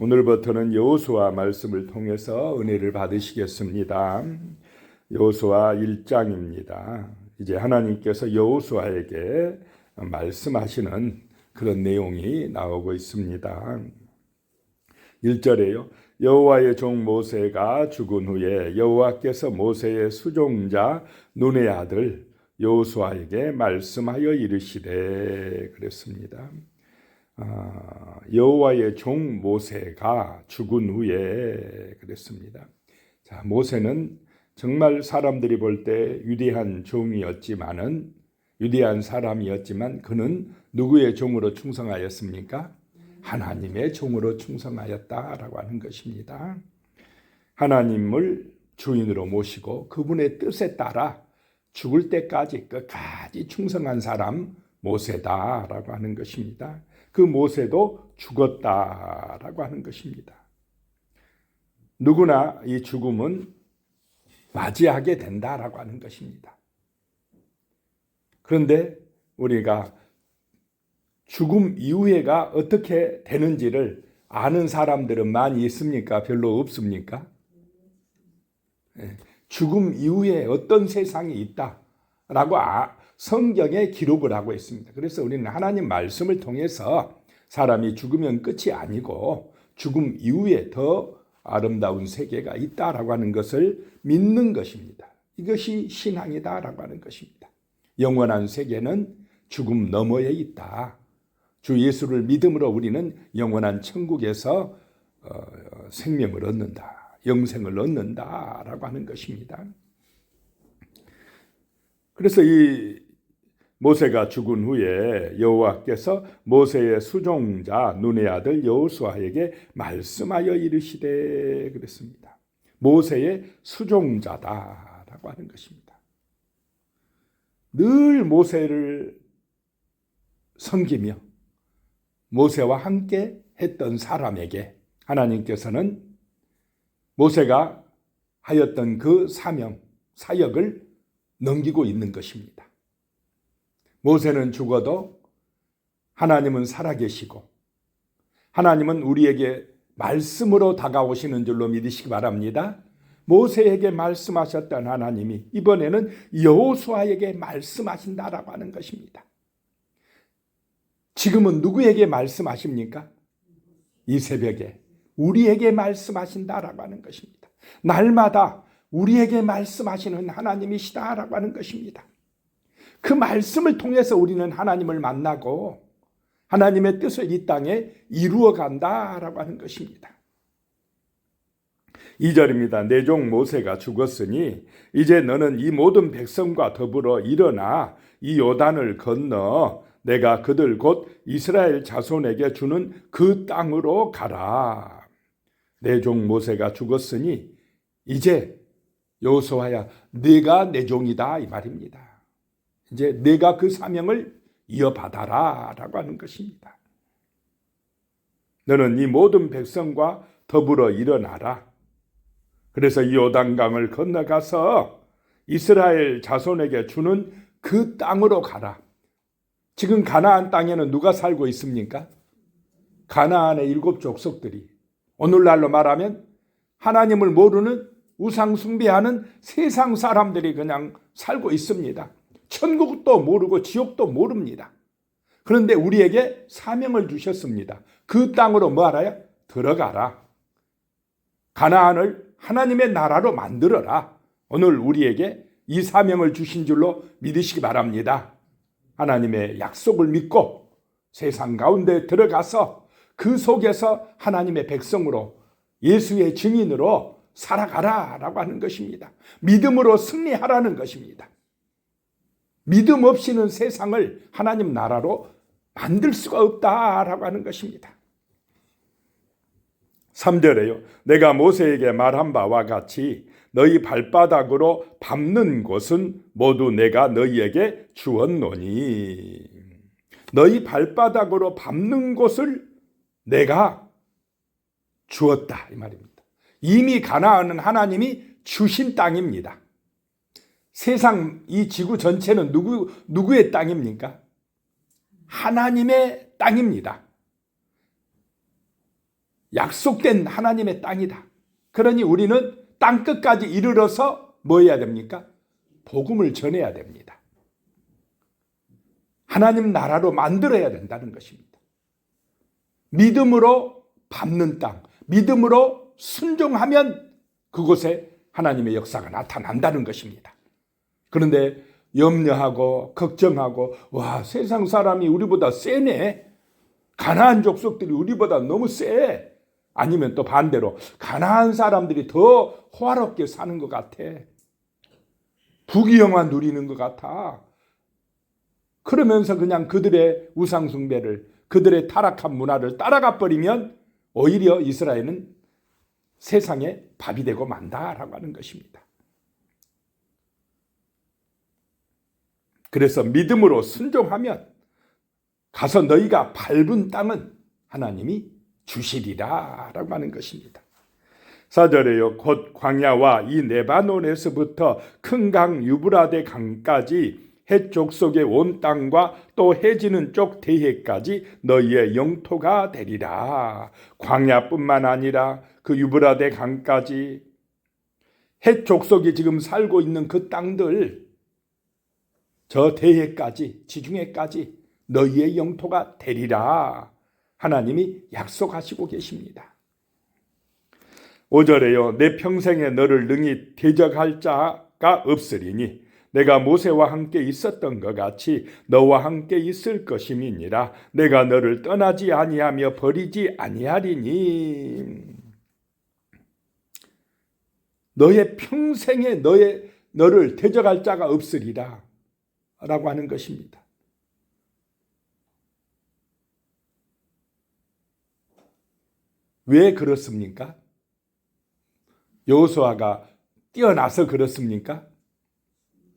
오늘부터는 여호수아 말씀을 통해서 은혜를 받으시겠습니다. 여호수아 1장입니다. 이제 하나님께서 여호수아에게 말씀하시는 그런 내용이 나오고 있습니다. 1절에요. 여호와의 종 모세가 죽은 후에 여호와께서 모세의 수종자 눈의 아들 여호수아에게 말씀하여 이르시되 그랬습니다. 여호와의 종 모세가 죽은 후에 그랬습니다. 자, 모세는 정말 사람들이 볼 때 위대한 종이었지만은 위대한 사람이었지만 그는 누구의 종으로 충성하였습니까? 하나님의 종으로 충성하였다라고 하는 것입니다. 하나님을 주인으로 모시고 그분의 뜻에 따라 죽을 때까지 끝까지 충성한 사람 모세다라고 하는 것입니다. 그 모세도 죽었다라고 하는 것입니다. 누구나 이 죽음은 맞이하게 된다라고 하는 것입니다. 그런데 우리가 죽음 이후에가 어떻게 되는지를 아는 사람들은 많이 있습니까? 별로 없습니까? 죽음 이후에 어떤 세상이 있다라고 성경에 기록을 하고 있습니다. 그래서 우리는 하나님 말씀을 통해서 사람이 죽으면 끝이 아니고 죽음 이후에 더 아름다운 세계가 있다라고 하는 것을 믿는 것입니다. 이것이 신앙이다라고 하는 것입니다. 영원한 세계는 죽음 너머에 있다. 주 예수를 믿음으로 우리는 영원한 천국에서 생명을 얻는다. 영생을 얻는다라고 하는 것입니다. 그래서 이 모세가 죽은 후에 여호와께서 모세의 수종자 눈의 아들 여호수아에게 말씀하여 이르시되 그랬습니다. 모세의 수종자다라고 하는 것입니다. 늘 모세를 섬기며 모세와 함께 했던 사람에게 하나님께서는 모세가 하였던 그 사명, 사역을 넘기고 있는 것입니다. 모세는 죽어도 하나님은 살아계시고 하나님은 우리에게 말씀으로 다가오시는 줄로 믿으시기 바랍니다. 모세에게 말씀하셨던 하나님이 이번에는 여호수아에게 말씀하신다라고 하는 것입니다. 지금은 누구에게 말씀하십니까? 이 새벽에 우리에게 말씀하신다라고 하는 것입니다. 날마다 우리에게 말씀하시는 하나님이시다라고 하는 것입니다. 그 말씀을 통해서 우리는 하나님을 만나고 하나님의 뜻을 이 땅에 이루어 간다라고 하는 것입니다. 2절입니다. 내 종 모세가 죽었으니 이제 너는 이 모든 백성과 더불어 일어나 이 요단을 건너 내가 그들 곧 이스라엘 자손에게 주는 그 땅으로 가라. 내 종 모세가 죽었으니 이제 여호수아야 네가 내 종이다 이 말입니다. 이제 네가 그 사명을 이어받아라 라고 하는 것입니다. 너는 이 모든 백성과 더불어 일어나라. 그래서 이 요단강을 건너가서 이스라엘 자손에게 주는 그 땅으로 가라. 지금 가나안 땅에는 누가 살고 있습니까? 가나안의 7 족속들이 오늘날로 말하면 하나님을 모르는 우상 숭배하는 세상 사람들이 그냥 살고 있습니다. 천국도 모르고 지옥도 모릅니다. 그런데 우리에게 사명을 주셨습니다. 그 땅으로 뭐 알아요? 들어가라. 가나안을 하나님의 나라로 만들어라. 오늘 우리에게 이 사명을 주신 줄로 믿으시기 바랍니다. 하나님의 약속을 믿고 세상 가운데 들어가서 그 속에서 하나님의 백성으로 예수의 증인으로 살아가라라고 하는 것입니다. 믿음으로 승리하라는 것입니다. 믿음 없이는 세상을 하나님 나라로 만들 수가 없다라고 하는 것입니다. 3절에요. 내가 모세에게 말한 바와 같이 너희 발바닥으로 밟는 곳은 모두 내가 너희에게 주었노니 너희 발바닥으로 밟는 곳을 내가 주었다 이 말입니다. 이미 가나안은 하나님이 주신 땅입니다. 세상 이 지구 전체는 누구의 땅입니까? 하나님의 땅입니다. 약속된 하나님의 땅이다. 그러니 우리는 땅 끝까지 이르러서 뭐 해야 됩니까? 복음을 전해야 됩니다. 하나님 나라로 만들어야 된다는 것입니다. 믿음으로 밟는 땅, 믿음으로 순종하면 그곳에 하나님의 역사가 나타난다는 것입니다. 그런데 염려하고 걱정하고 와, 세상 사람이 우리보다 세네. 가나안 족속들이 우리보다 너무 세. 아니면 또 반대로 가나안 사람들이 더 호화롭게 사는 것 같아. 부귀영화 누리는 것 같아. 그러면서 그냥 그들의 우상 숭배를, 그들의 타락한 문화를 따라가 버리면 오히려 이스라엘은 세상에 밥이 되고 만다라고 하는 것입니다. 그래서 믿음으로 순종하면 가서 너희가 밟은 땅은 하나님이 주시리라 라고 하는 것입니다. 4절에요. 곧 광야와 이 레바논에서부터 큰 강 유브라데 강까지 해쪽 속의 온 땅과 또 해지는 쪽 대해까지 너희의 영토가 되리라. 광야뿐만 아니라 그 유브라데 강까지 해쪽 속에 지금 살고 있는 그 땅들, 저 대해까지, 지중해까지 너희의 영토가 되리라. 하나님이 약속하시고 계십니다. 5절에요. 내 평생에 너를 능히 대적할 자가 없으리니 내가 모세와 함께 있었던 것 같이 너와 함께 있을 것임이니라. 내가 너를 떠나지 아니하며 버리지 아니하리니. 너의 평생에 너를 대적할 자가 없으리라 라고 하는 것입니다. 왜 그렇습니까? 여호수아가 뛰어나서 그렇습니까?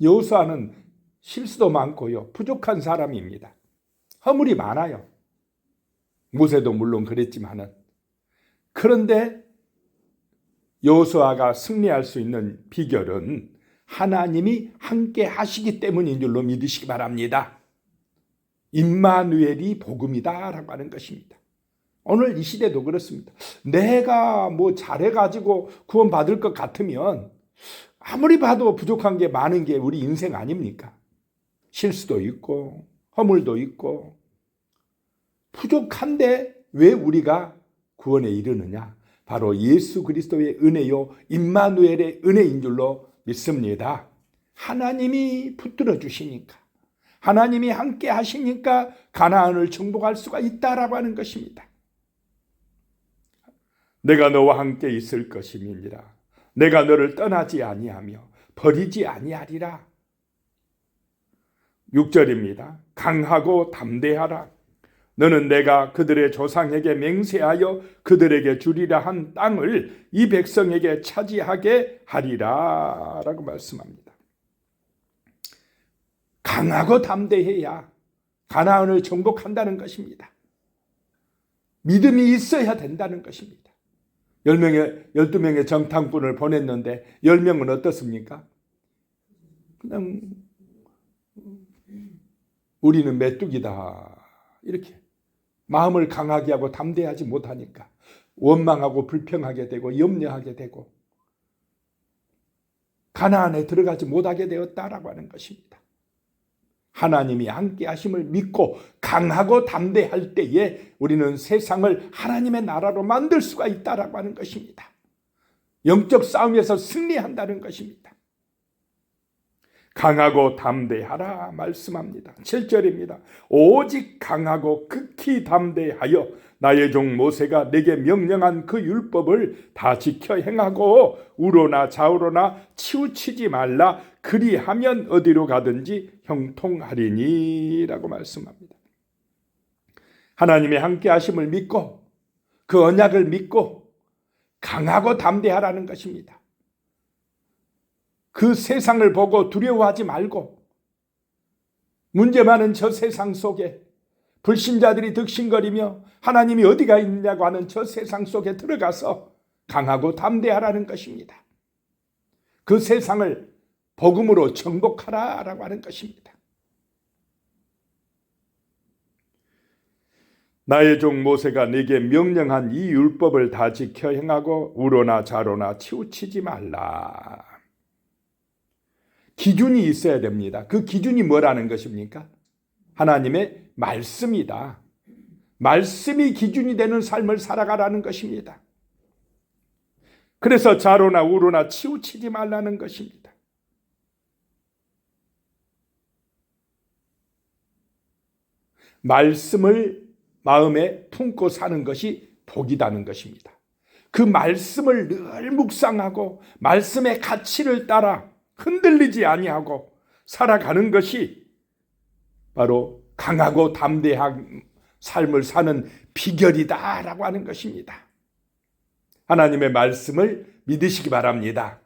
여호수아는 실수도 많고요, 부족한 사람입니다. 허물이 많아요. 모세도 물론 그랬지만은. 그런데 여호수아가 승리할 수 있는 비결은 하나님이 함께 하시기 때문인 줄로 믿으시기 바랍니다. 임마누엘이 복음이다 라고 하는 것입니다. 오늘 이 시대도 그렇습니다. 내가 뭐 잘해가지고 구원받을 것 같으면 아무리 봐도 부족한 게 많은 게 우리 인생 아닙니까? 실수도 있고 허물도 있고 부족한데 왜 우리가 구원에 이르느냐? 바로 예수 그리스도의 은혜요 임마누엘의 은혜인 줄로 믿습니다. 하나님이 붙들어 주시니까, 하나님이 함께 하시니까 가나안을 정복할 수가 있다라고 하는 것입니다. 내가 너와 함께 있을 것임이니라. 내가 너를 떠나지 아니하며 버리지 아니하리라. 6절입니다. 강하고 담대하라. 너는 내가 그들의 조상에게 맹세하여 그들에게 주리라 한 땅을 이 백성에게 차지하게 하리라 라고 말씀합니다. 강하고 담대해야 가나안을 정복한다는 것입니다. 믿음이 있어야 된다는 것입니다. 12명의 정탐꾼을 보냈는데 10명은 어떻습니까? 그냥 우리는 메뚜기다 이렇게 마음을 강하게 하고 담대하지 못하니까 원망하고 불평하게 되고 염려하게 되고 가나안에 들어가지 못하게 되었다라고 하는 것입니다. 하나님이 함께 하심을 믿고 강하고 담대할 때에 우리는 세상을 하나님의 나라로 만들 수가 있다라고 하는 것입니다. 영적 싸움에서 승리한다는 것입니다. 강하고 담대하라 말씀합니다. 7절입니다. 오직 강하고 극히 담대하여 나의 종 모세가 내게 명령한 그 율법을 다 지켜 행하고 우로나 좌우로나 치우치지 말라. 그리하면 어디로 가든지 형통하리니 라고 말씀합니다. 하나님의 함께 하심을 믿고 그 언약을 믿고 강하고 담대하라는 것입니다. 그 세상을 보고 두려워하지 말고 문제 많은 저 세상 속에 불신자들이 득신거리며 하나님이 어디가 있느냐고 하는 저 세상 속에 들어가서 강하고 담대하라는 것입니다. 그 세상을 복음으로 정복하라라고 하는 것입니다. 나의 종 모세가 네게 명령한 이 율법을 다 지켜 행하고 우로나 좌로나 치우치지 말라. 기준이 있어야 됩니다. 그 기준이 뭐라는 것입니까? 하나님의 말씀이다. 말씀이 기준이 되는 삶을 살아가라는 것입니다. 그래서 좌로나 우로나 치우치지 말라는 것입니다. 말씀을 마음에 품고 사는 것이 복이라는 것입니다. 그 말씀을 늘 묵상하고 말씀의 가치를 따라 흔들리지 아니하고 살아가는 것이 바로 강하고 담대한 삶을 사는 비결이다라고 하는 것입니다. 하나님의 말씀을 믿으시기 바랍니다.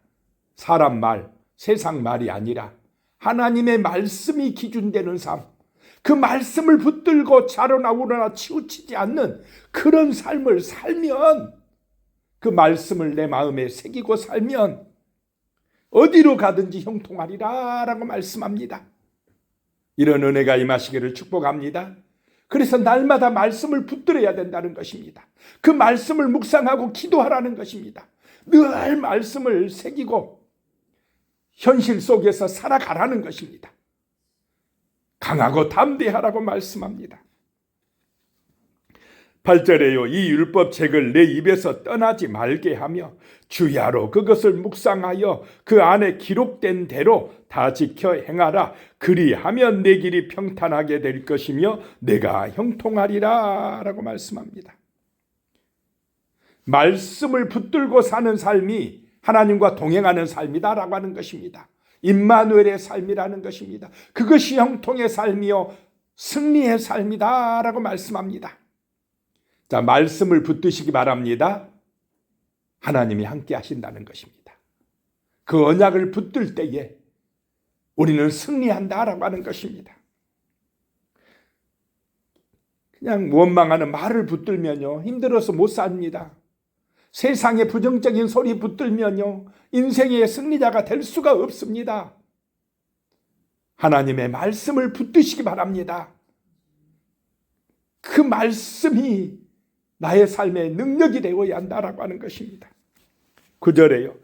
사람 말, 세상 말이 아니라 하나님의 말씀이 기준되는 삶, 그 말씀을 붙들고 좌로나 우로나 치우치지 않는 그런 삶을 살면, 그 말씀을 내 마음에 새기고 살면 어디로 가든지 형통하리라 라고 말씀합니다. 이런 은혜가 임하시기를 축복합니다. 그래서 날마다 말씀을 붙들어야 된다는 것입니다. 그 말씀을 묵상하고 기도하라는 것입니다. 늘 말씀을 새기고 현실 속에서 살아가라는 것입니다. 강하고 담대하라고 말씀합니다. 8절에요. 이 율법책을 내 입에서 떠나지 말게 하며 주야로 그것을 묵상하여 그 안에 기록된 대로 다 지켜 행하라. 그리하면 내 길이 평탄하게 될 것이며 내가 형통하리라 라고 말씀합니다. 말씀을 붙들고 사는 삶이 하나님과 동행하는 삶이다라고 하는 것입니다. 임마누엘의 삶이라는 것입니다. 그것이 형통의 삶이요 승리의 삶이다라고 말씀합니다. 자, 말씀을 붙드시기 바랍니다. 하나님이 함께 하신다는 것입니다. 그 언약을 붙들 때에 우리는 승리한다라고 하는 것입니다. 그냥 원망하는 말을 붙들면요 힘들어서 못 삽니다. 세상의 부정적인 소리 붙들면요 인생의 승리자가 될 수가 없습니다. 하나님의 말씀을 붙드시기 바랍니다. 그 말씀이 나의 삶의 능력이 되어야 한다라고 하는 것입니다. 9절에요.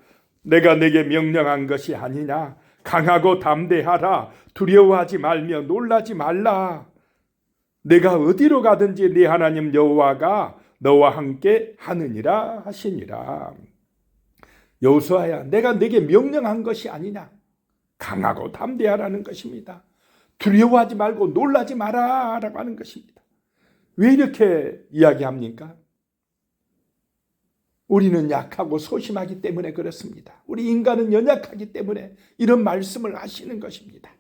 내가 내게 명령한 것이 아니냐. 강하고 담대하라. 두려워하지 말며 놀라지 말라. 내가 어디로 가든지 네 하나님 여호와가 너와 함께 하느니라 하시니라. 여호수아야, 내가 내게 명령한 것이 아니냐. 강하고 담대하라는 것입니다. 두려워하지 말고 놀라지 마라 라고 하는 것입니다. 왜 이렇게 이야기합니까? 우리는 약하고 소심하기 때문에 그렇습니다. 우리 인간은 연약하기 때문에 이런 말씀을 하시는 것입니다.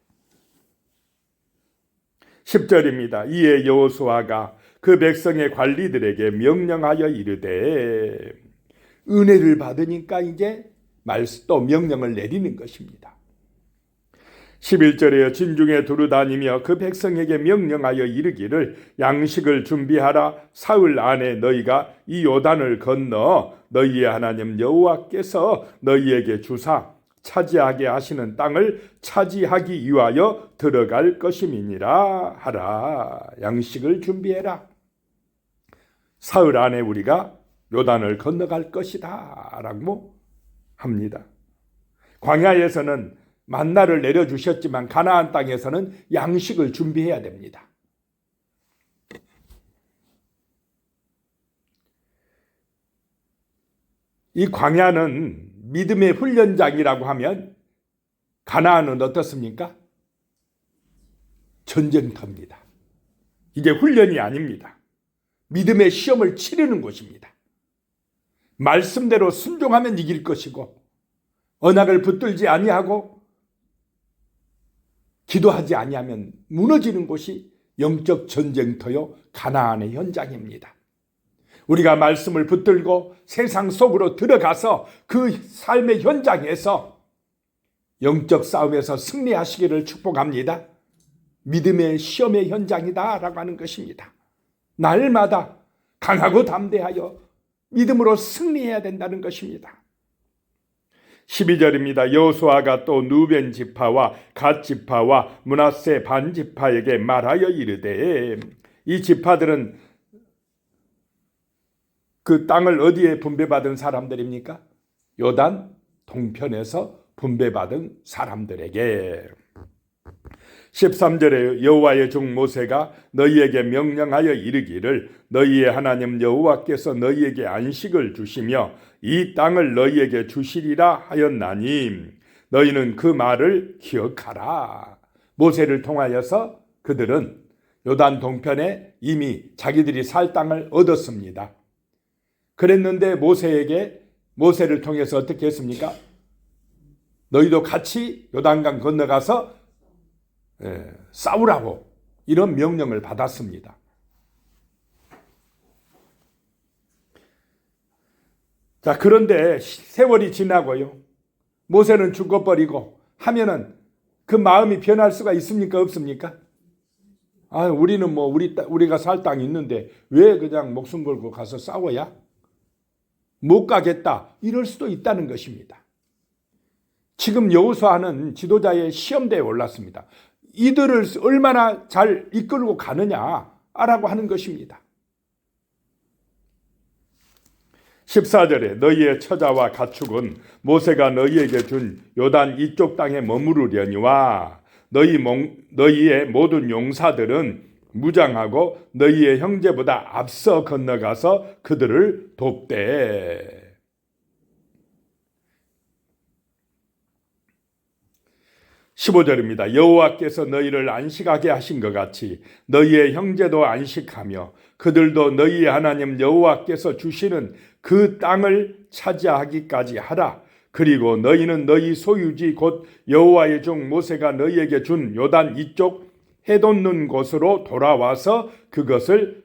10절입니다. 이에 여호수아가 그 백성의 관리들에게 명령하여 이르되, 은혜를 받으니까 이제 또 명령을 내리는 것입니다. 11절에요. 진중에 두루다니며 그 백성에게 명령하여 이르기를 양식을 준비하라. 사흘 안에 너희가 이 요단을 건너 너희의 하나님 여호와께서 너희에게 주사 차지하게 하시는 땅을 차지하기 위하여 들어갈 것임이니라 하라. 양식을 준비해라. 사흘 안에 우리가 요단을 건너갈 것이다 라고 합니다. 광야에서는 만나를 내려주셨지만 가나안 땅에서는 양식을 준비해야 됩니다. 이 광야는 믿음의 훈련장이라고 하면 가나안은 어떻습니까? 전쟁터입니다. 이게 훈련이 아닙니다. 믿음의 시험을 치르는 곳입니다. 말씀대로 순종하면 이길 것이고 언약을 붙들지 아니하고 기도하지 아니하면 무너지는 곳이 영적 전쟁터요 가나안의 현장입니다. 우리가 말씀을 붙들고 세상 속으로 들어가서 그 삶의 현장에서 영적 싸움에서 승리하시기를 축복합니다. 믿음의 시험의 현장이다 라고 하는 것입니다. 날마다 강하고 담대하여 믿음으로 승리해야 된다는 것입니다. 12절입니다. 여호수아가 또 누벤 지파와 갓 지파와 므낫세 반 지파에게 말하여 이르되, 이 지파들은 그 땅을 어디에 분배받은 사람들입니까? 요단 동편에서 분배받은 사람들에게. 13절에 여호와의 종 모세가 너희에게 명령하여 이르기를 너희의 하나님 여호와께서 너희에게 안식을 주시며 이 땅을 너희에게 주시리라 하였나니 너희는 그 말을 기억하라. 모세를 통하여서 그들은 요단 동편에 이미 자기들이 살 땅을 얻었습니다. 그랬는데 모세를 통해서 어떻게 했습니까? 너희도 같이 요단강 건너가서 싸우라고 이런 명령을 받았습니다. 자, 그런데 세월이 지나고요. 모세는 죽어버리고 하면은 그 마음이 변할 수가 있습니까? 없습니까? 우리는 우리가 살 땅이 있는데 왜 그냥 목숨 걸고 가서 싸워야? 못 가겠다. 이럴 수도 있다는 것입니다. 지금 여호수아는 지도자의 시험대에 올랐습니다. 이들을 얼마나 잘 이끌고 가느냐라고 하는 것입니다. 14절에 너희의 처자와 가축은 모세가 너희에게 준 요단 이쪽 땅에 머무르려니와 너희의 모든 용사들은 무장하고 너희의 형제보다 앞서 건너가서 그들을 돕되. 15절입니다. 여호와께서 너희를 안식하게 하신 것 같이 너희의 형제도 안식하며 그들도 너희의 하나님 여호와께서 주시는 그 땅을 차지하기까지 하라. 그리고 너희는 너희 소유지 곧 여호와의 종 모세가 너희에게 준 요단 이쪽 해돋는 곳으로 돌아와서 그것을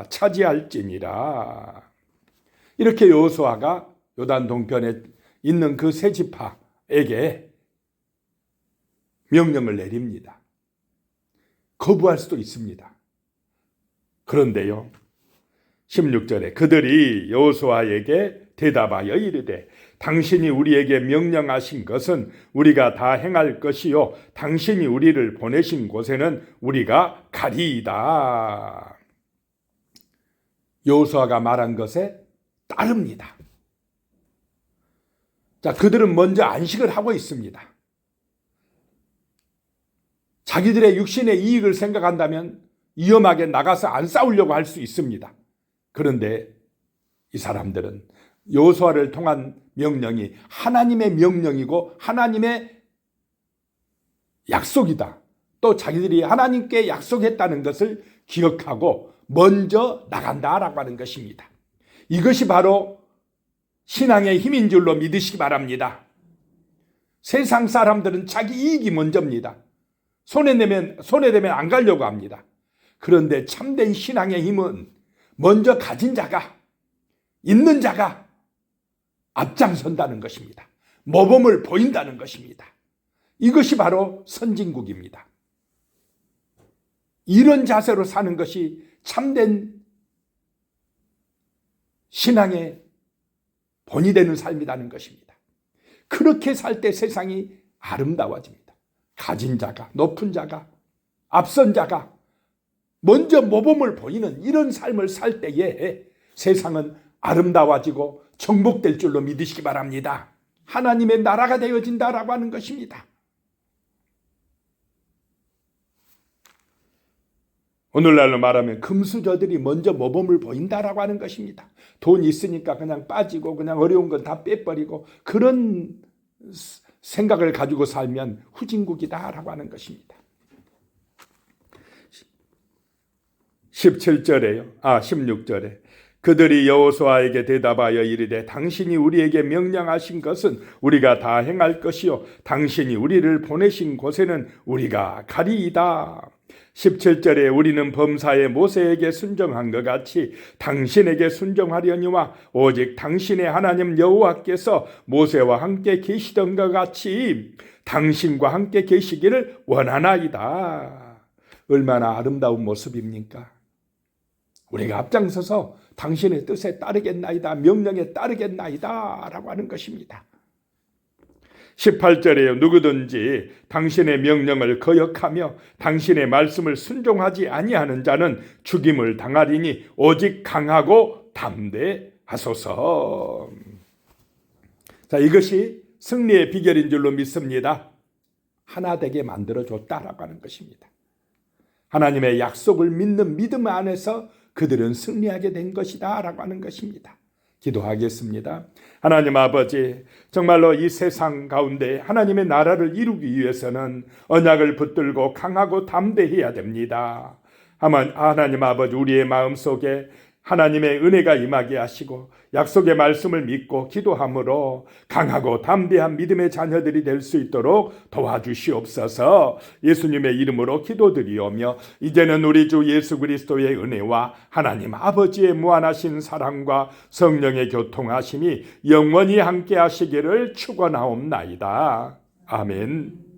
차지할지니라. 이렇게 여호수아가 요단 동편에 있는 그 세 지파에게 명령을 내립니다. 거부할 수도 있습니다. 그런데요, 16절에 그들이 여호수아에게 대답하여 이르되 당신이 우리에게 명령하신 것은 우리가 다 행할 것이요 당신이 우리를 보내신 곳에는 우리가 가리이다. 여호수아가 말한 것에 따릅니다. 자, 그들은 먼저 안식을 하고 있습니다. 자기들의 육신의 이익을 생각한다면 위험하게 나가서 안 싸우려고 할 수 있습니다. 그런데 이 사람들은 여호수아를 통한 명령이 하나님의 명령이고 하나님의 약속이다. 또 자기들이 하나님께 약속했다는 것을 기억하고 먼저 나간다라고 하는 것입니다. 이것이 바로 신앙의 힘인 줄로 믿으시기 바랍니다. 세상 사람들은 자기 이익이 먼저입니다. 손에 대면 안 가려고 합니다. 그런데 참된 신앙의 힘은 먼저 가진 자가, 있는 자가 앞장선다는 것입니다. 모범을 보인다는 것입니다. 이것이 바로 선진국입니다. 이런 자세로 사는 것이 참된 신앙의 본이 되는 삶이라는 것입니다. 그렇게 살 때 세상이 아름다워집니다. 가진 자가, 높은 자가, 앞선 자가 먼저 모범을 보이는 이런 삶을 살 때에 세상은 아름다워지고 정복될 줄로 믿으시기 바랍니다. 하나님의 나라가 되어진다라고 하는 것입니다. 오늘날로 말하면 금수저들이 먼저 모범을 보인다라고 하는 것입니다. 돈 있으니까 그냥 빠지고 그냥 어려운 건 다 빼버리고 그런 생각을 가지고 살면 후진국이다라고 하는 것입니다. 16절에 그들이 여호수아에게 대답하여 이르되 당신이 우리에게 명령하신 것은 우리가 다 행할 것이요 당신이 우리를 보내신 곳에는 우리가 가리이다. 17절에 우리는 범사에 모세에게 순종한 것 같이 당신에게 순종하려니와 오직 당신의 하나님 여호와께서 모세와 함께 계시던 것 같이 당신과 함께 계시기를 원하나이다. 얼마나 아름다운 모습입니까? 우리가 앞장서서 당신의 뜻에 따르겠나이다, 명령에 따르겠나이다 라고 하는 것입니다. 18절에요. 누구든지 당신의 명령을 거역하며 당신의 말씀을 순종하지 아니하는 자는 죽임을 당하리니 오직 강하고 담대하소서. 자, 이것이 승리의 비결인 줄로 믿습니다. 하나 되게 만들어줬다라고 하는 것입니다. 하나님의 약속을 믿는 믿음 안에서 그들은 승리하게 된 것이다 라고 하는 것입니다. 기도하겠습니다. 하나님 아버지, 정말로 이 세상 가운데 하나님의 나라를 이루기 위해서는 언약을 붙들고 강하고 담대해야 됩니다. 하나님 아버지, 우리의 마음속에 하나님의 은혜가 임하게 하시고 약속의 말씀을 믿고 기도함으로 강하고 담대한 믿음의 자녀들이 될 수 있도록 도와주시옵소서. 예수님의 이름으로 기도드리오며 이제는 우리 주 예수 그리스도의 은혜와 하나님 아버지의 무한하신 사랑과 성령의 교통하심이 영원히 함께 하시기를 축원하옵나이다. 아멘.